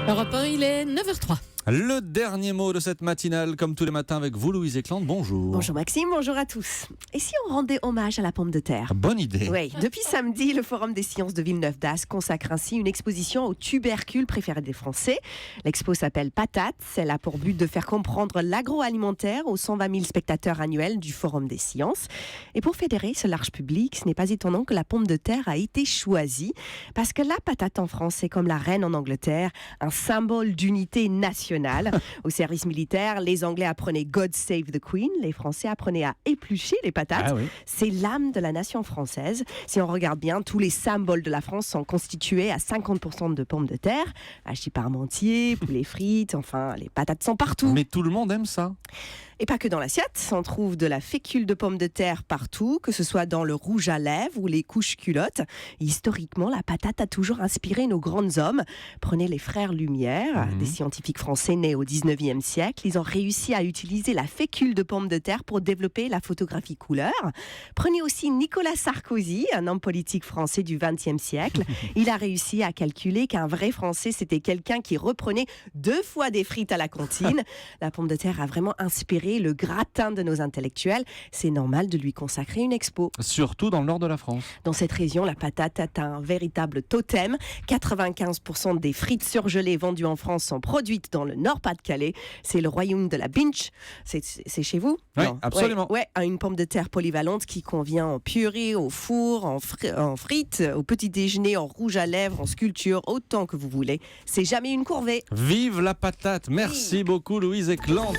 Europe 1, il est 9h03. Le dernier mot de cette matinale, comme tous les matins avec vous, Louise Éclante, bonjour. Bonjour Maxime, bonjour à tous. Et si on rendait hommage à la pomme de terre ? Bonne idée. Oui, depuis samedi, le Forum des sciences de Villeneuve-d'Ascq consacre ainsi une exposition aux tubercules préférés des Français. L'expo s'appelle Patate. Elle a pour but de faire comprendre l'agroalimentaire aux 120 000 spectateurs annuels du Forum des sciences. Et pour fédérer ce large public, ce n'est pas étonnant que la pomme de terre a été choisie. Parce que la patate en France, c'est comme la reine en Angleterre, un symbole d'unité nationale. Au service militaire, les Anglais apprenaient God Save the Queen, les Français apprenaient à éplucher les patates. Ah oui. C'est l'âme de la nation française. Si on regarde bien, tous les symboles de la France sont constitués à 50% de pommes de terre, hachis parmentier, poulet frites, enfin, les patates sont partout. Mais tout le monde aime ça. Et pas que dans l'assiette, on trouve de la fécule de pommes de terre partout, que ce soit dans le rouge à lèvres ou les couches culottes. Et historiquement, la patate a toujours inspiré nos grands hommes. Prenez les frères Lumière, des scientifiques français nés au 19e siècle. Ils ont réussi à utiliser la fécule de pommes de terre pour développer la photographie couleur. Prenez aussi Nicolas Sarkozy, un homme politique français du 20e siècle. Il a réussi à calculer qu'un vrai Français, c'était quelqu'un qui reprenait 2 fois des frites à la cantine. La pomme de terre a vraiment inspiré le gratin de nos intellectuels. C'est normal de lui consacrer une expo. Surtout dans le nord de la France. Dans cette région, la patate est un véritable totem. 95% des frites surgelées vendues en France sont produites dans le Nord-Pas-de-Calais. C'est le royaume de la binge. C'est chez vous ? Oui, Non. absolument. Ouais, une pomme de terre polyvalente qui convient en purée, au four, en frites, au petit déjeuner, en rouge à lèvres, en sculpture, autant que vous voulez. C'est jamais une corvée. Vive la patate. Merci beaucoup, Louise Éclante.